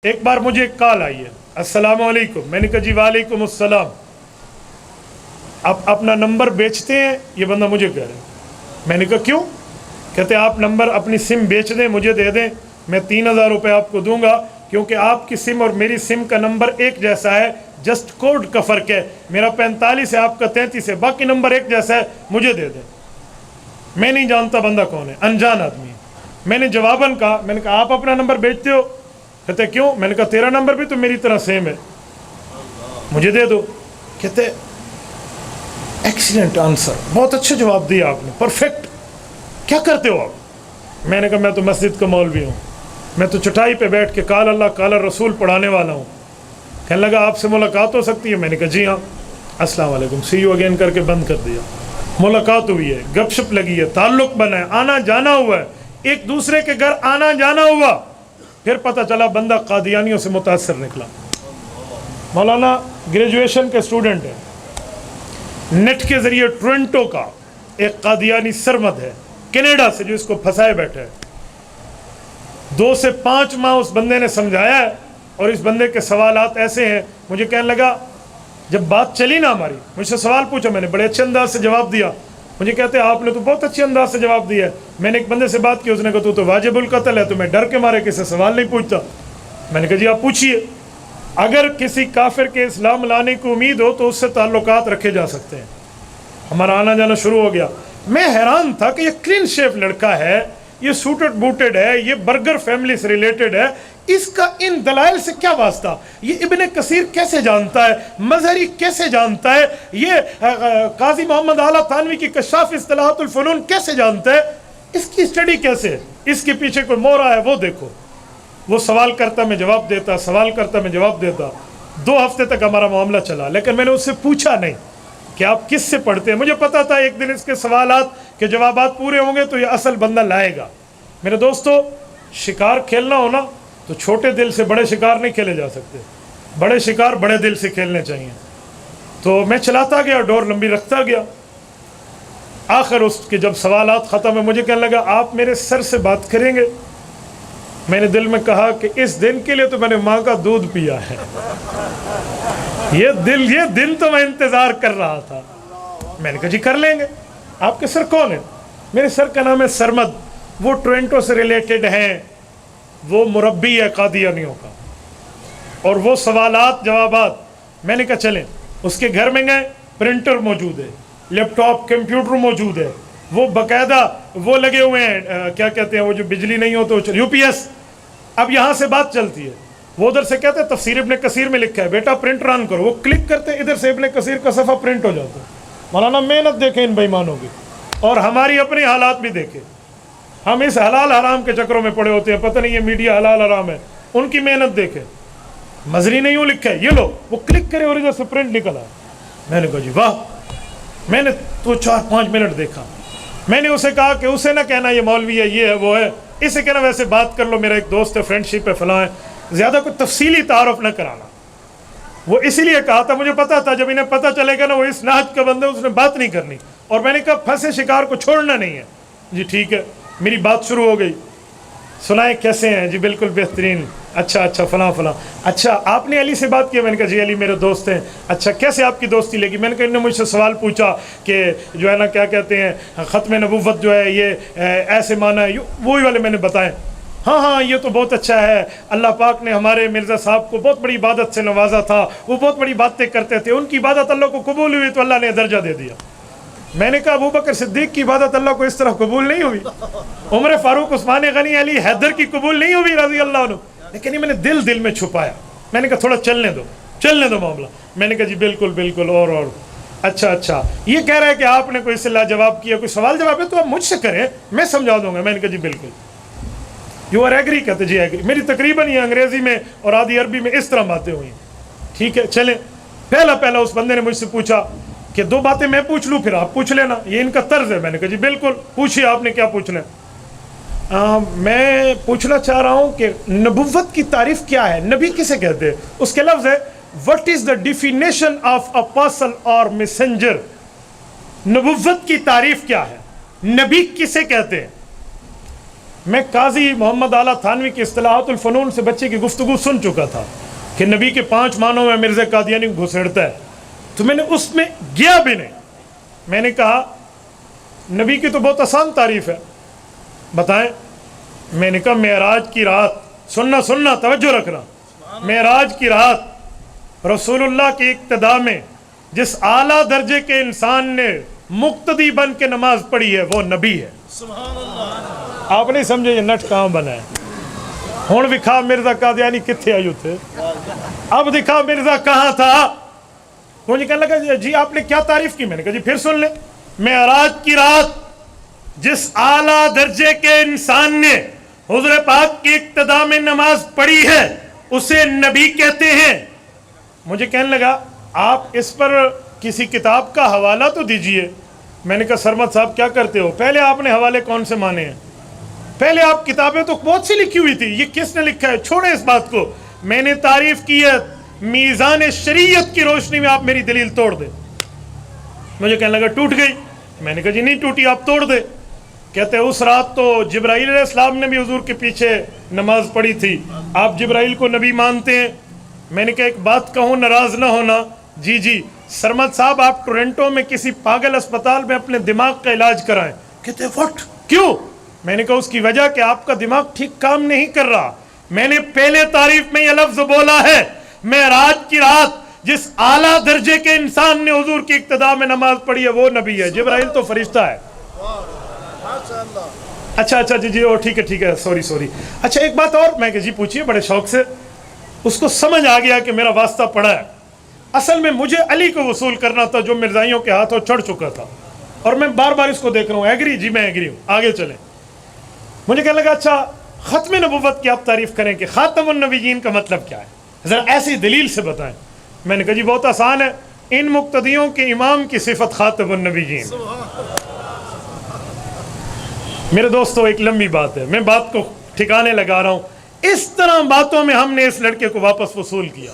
ایک بار مجھے ایک کال آئی ہے، السلام علیکم، میں نے کہا جی وعلیکم السلام، آپ اپنا نمبر بیچتے ہیں؟ یہ بندہ مجھے کہہ رہا ہے۔ میں نے کہا کیوں؟ کہتے آپ نمبر اپنی سم بیچ دیں، مجھے دے دیں، میں 3000 روپے آپ کو دوں گا، کیونکہ آپ کی سم اور میری سم کا نمبر ایک جیسا ہے، جسٹ کوڈ کا فرق ہے، میرا 45 ہے، آپ کا 33 ہے، باقی نمبر ایک جیسا ہے، مجھے دے دیں۔ میں نہیں جانتا بندہ کون ہے، انجان آدمی ہے۔ میں نے جواباً کہا، میں نے کہا آپ اپنا نمبر بیچتے ہو؟ کہتے کیوں؟ میں نے کہا تیرا نمبر بھی تو میری طرح سیم ہے، مجھے دے دو۔ کہتے ایکسیلنٹ آنسر، بہت اچھا جواب دیا آپ نے، پرفیکٹ، کیا کرتے ہو آپ؟ میں نے کہا میں تو مسجد کا مولوی ہوں، میں تو چٹائی پہ بیٹھ کے قال اللہ قال رسول پڑھانے والا ہوں۔ کہنے لگا آپ سے ملاقات ہو سکتی ہے؟ میں نے کہا جی ہاں، السلام علیکم، سی یو اگین کر کے بند کر دیا۔ ملاقات ہوئی ہے، گپ شپ لگی ہے، تعلق بنا ہے، آنا جانا ہوا ہے، ایک دوسرے کے گھر آنا جانا ہوا، پھر پتہ چلا بندہ قادیانیوں سے متاثر نکلا۔ مولانا گریجویشن کے اسٹوڈنٹ ہے، نیٹ کے ذریعے ٹورنٹو کا ایک قادیانی سرمد ہے کینیڈا سے جو اس کو پھنسائے بیٹھے ہے۔ 2 سے 5 ماہ اس بندے نے سمجھایا ہے، اور اس بندے کے سوالات ایسے ہیں، مجھے کہنے لگا جب بات چلی نا ہماری، مجھ سے سوال پوچھا، میں نے بڑے اچھے انداز سے جواب دیا۔ مجھے کہتے ہیں آپ نے تو بہت اچھے انداز سے جواب دیا ہے۔ میں نے ایک بندے سے بات کی، اس نے کہا تو واجب القتل ہے، تو میں ڈر کے مارے کسی سے سوال نہیں پوچھتا۔ میں نے کہا جی آپ پوچھیے، اگر کسی کافر کے اسلام لانے کی امید ہو تو اس سے تعلقات رکھے جا سکتے ہیں۔ ہمارا آنا جانا شروع ہو گیا۔ میں حیران تھا کہ یہ کلین شیف لڑکا ہے، یہ سوٹڈ بوٹڈ ہے، یہ برگر فیملی سے ریلیٹڈ ہے، اس کا ان دلائل سے کیا واسطہ؟ یہ ابن کثیر کیسے جانتا ہے؟ مظہری کیسے جانتا ہے؟ یہ قاضی محمد اعلیٰ تھانوی کی کشاف اصطلاحات الفنون کیسے جانتا ہے؟ اس کی اسٹڈی کیسے ہے؟ اس کے پیچھے کوئی مورا ہے وہ دیکھو۔ وہ سوال کرتا میں جواب دیتا، سوال کرتا میں جواب دیتا۔ 2 ہفتے تک ہمارا معاملہ چلا، لیکن میں نے اس سے پوچھا نہیں کہ آپ کس سے پڑھتے ہیں۔ مجھے پتا تھا ایک دن اس کے سوالات کے جوابات پورے ہوں گے تو یہ اصل بندہ لائے گا۔ میرے دوستو، شکار کھیلنا ہونا تو چھوٹے دل سے بڑے شکار نہیں کھیلے جا سکتے، بڑے شکار بڑے دل سے کھیلنے چاہیے۔ تو میں چلاتا گیا، ڈور لمبی رکھتا گیا۔ آخر اس کے جب سوالات ختم ہوئے، مجھے کہنے لگا آپ میرے سر سے بات کریں گے؟ میں نے دل میں کہا کہ اس دن کے لیے تو میں نے ماں کا دودھ پیا ہے، یہ دن تو میں انتظار کر رہا تھا۔ میں نے کہا جی کر لیں گے۔ آپ کے سر کون ہے؟ میرے سر کا نام ہے سرمد، وہ ٹورنٹو سے ریلیٹڈ ہیں، وہ مربی ہے قادیانیوں کا، اور وہ سوالات جوابات۔ میں نے کہا چلیں۔ اس کے گھر میں گئے، پرنٹر موجود ہے، لیپ ٹاپ کمپیوٹر موجود ہے، وہ باقاعدہ وہ لگے ہوئے ہیں، کیا کہتے ہیں وہ جو بجلی نہیں ہو تو یو پی ایس۔ اب یہاں سے بات چلتی ہے، وہ ادھر سے کہتے ہیں تفسیر ابن کثیر میں لکھا ہے، بیٹا پرنٹر آن کرو، وہ کلک کرتے ہیں، ادھر سے ابن کثیر کا صفحہ پرنٹ ہو جاتا ہے۔ مولانا محنت دیکھیں ان بےایمانوں کی، اور ہماری اپنی حالات بھی دیکھیں۔ ہم اس حلال حرام کے چکروں میں پڑے ہوتے ہیں، پتہ نہیں یہ میڈیا حلال حرام ہے، ان کی محنت دیکھیں۔ مظہری نے یوں لکھا ہے، یہ لو، وہ کلک کرے اور ادھر سے پرنٹ نکلا۔ میں نے کہا جی واہ۔ میں نے تو 4-5 منٹ دیکھا۔ میں نے اسے کہا کہ اسے نہ کہنا یہ مولوی ہے، یہ ہے وہ ہے، اسے کہنا ویسے بات کر لو، میرا ایک دوست ہے، فرینڈ شپ ہے، فلاں ہے، زیادہ کوئی تفصیلی تعارف نہ کرانا۔ وہ اسی لیے کہا تھا، مجھے پتا تھا جب انہیں پتہ چلے گا نا وہ اس نہج کا بندہ، اس نے بات نہیں کرنی۔ اور میں نے کہا پھنسے شکار کو چھوڑنا نہیں ہے۔ جی ٹھیک ہے، میری بات شروع ہو گئی۔ سنائیں کیسے ہیں؟ جی بالکل بہترین، اچھا فلاں فلاں۔ اچھا آپ نے علی سے بات کی؟ میں نے کہا جی علی میرے دوست ہیں۔ اچھا کیسے آپ کی دوستی لگی؟ میں نے کہا انہوں نے مجھ سے سوال پوچھا کہ جو ہے نا کیا کہتے ہیں ختم نبوت جو ہے یہ ایسے معنی ہے، وہی والے میں نے بتائے۔ ہاں یہ تو بہت اچھا ہے، اللہ پاک نے ہمارے مرزا صاحب کو بہت بڑی عبادت سے نوازا تھا، وہ بہت بڑی باتیں کرتے تھے، ان کی عبادت اللہ کو قبول ہوئی تو اللہ نے درجہ دے دیا۔ میں نے کہا ابو بکر صدیق کی عبادت اللہ کو اس طرح قبول نہیں ہوئی، عمر فاروق، عثمان غنی، علی حیدر کی قبول نہیں ہوئی رضی اللہ عنہ، لیکن یہ میں نے دل میں چھپایا۔ میں نے کہا تھوڑا چلنے دو معاملہ۔ میں نے کہا جی بالکل اور اچھا یہ کہہ رہا ہے کہ آپ نے کوئی اس سے لاجواب کیا، کوئی سوال جواب ہے تو آپ مجھ سے کریں، میں سمجھا دوں گا۔ میں نے کہا جی بالکل۔ You are agree? کہتے جی ایگری۔ میری تقریباً یہ انگریزی میں اور آدھی عربی میں اس طرح باتیں ہوئی۔ ٹھیک ہے چلیں۔ پہلا اس بندے نے مجھ سے پوچھا کہ 2 باتیں میں پوچھ لوں پھر آپ پوچھ لینا، یہ ان کا طرز ہے۔ میں نے کہا جی بالکل پوچھیے، آپ نے کیا پوچھنا ہے؟ میں پوچھنا چاہ رہا ہوں کہ نبوت کی تعریف کیا ہے، نبی کسے کہتے ہیں؟ اس کے لفظ ہے what is the definition of apostle اور میسنجر۔ نبوت کی تعریف کیا ہے، نبی کسے کہتے ہیں؟ میں قاضی محمد اعلیٰ تھانوی کی اصطلاحات الفنون سے بچے کی گفتگو سن چکا تھا کہ نبی کے 5 معنوں میں مرزا قادیانی کو گھسیڑتا ہے، تو میں نے اس میں گیا بھی نہیں. میں نے کہا نبی کی تو بہت آسان تعریف ہے، بتائیں. میں نے کہا معراج کی رات، سننا توجہ رکھنا، معراج کی رات رسول اللہ کی اقتداء میں جس اعلیٰ درجے کے انسان نے مقتدی بن کے نماز پڑھی ہے وہ نبی ہے. آپ نہیں سمجھے یہ نٹ کہاں بنا ہے؟ ہون دکھا مرزا قادیانی کتھے آئیو تھے، اب دکھا مرزا کہاں تھا. مجھے کہنے لگا جی آپ نے کیا تعریف کی؟ میں نے کہا جی پھر سن لیں. معراج کی رات جس اعلیٰ درجے کے انسان نے حضور پاک کی اقتداء میں نماز پڑھی ہے اسے نبی کہتے ہیں. مجھے کہنے لگا آپ اس پر کسی کتاب کا حوالہ تو دیجئے. میں نے کہا سرمد صاحب کیا کرتے ہو، پہلے آپ نے حوالے کون سے مانے ہیں؟ پہلے آپ کتابیں تو بہت سی لکھی ہوئی تھی، یہ کس نے لکھا ہے؟ چھوڑیں اس بات کو. میں نے تعریف کی ہے، میزان شریعت کی روشنی میں آپ میری دلیل توڑ دیں. مجھے کہنے لگا ٹوٹ گئی. میں نے کہا جی نہیں ٹوٹی، آپ توڑ دیں. کہتے اس رات تو جبرائیل علیہ السلام نے بھی حضور کے پیچھے نماز پڑھی تھی، آپ جبرائیل کو نبی مانتے ہیں. میں نے کہا ایک بات کہوں ناراض نہ ہونا. جی سرمد صاحب آپ ٹورنٹو میں کسی پاگل اسپتال میں اپنے دماغ کا علاج کرائیں. کہتے وٹ کیوں؟ میں نے کہا اس کی وجہ کہ آپ کا دماغ ٹھیک کام نہیں کر رہا. میں نے پہلے تعریف میں یہ لفظ بولا ہے، معراج کی رات جس اعلیٰ درجے کے انسان نے حضور کی اقتداء میں نماز پڑھی ہے وہ نبی ہے. جبرائیل تو فرشتہ ہے. اچھا جی ٹھیک ہے سوری. اچھا ایک بات اور، میں کہ جی پوچھیے بڑے شوق سے. اس کو سمجھ آ گیا کہ میرا واسطہ پڑا ہے. اصل میں مجھے علی کو وصول کرنا تھا جو مرزائیوں کے ہاتھوں چڑھ چکا تھا، اور میں بار بار اس کو دیکھ رہا ہوں. ایگری؟ جی میں ایگری ہوں، آگے چلیں. مجھے کہنے لگا اچھا ختم نبوت کی آپ تعریف کریں کہ خاتم النبیین کا مطلب کیا ہے، ذرا ایسی دلیل سے بتائیں. میں نے کہا جی بہت آسان ہے، ان مقتدیوں کے امام کی صفت خاتم النبیین. میرے دوستو ایک لمبی بات ہے، میں بات کو ٹھکانے لگا رہا ہوں. اس طرح باتوں میں ہم نے اس لڑکے کو واپس وصول کیا.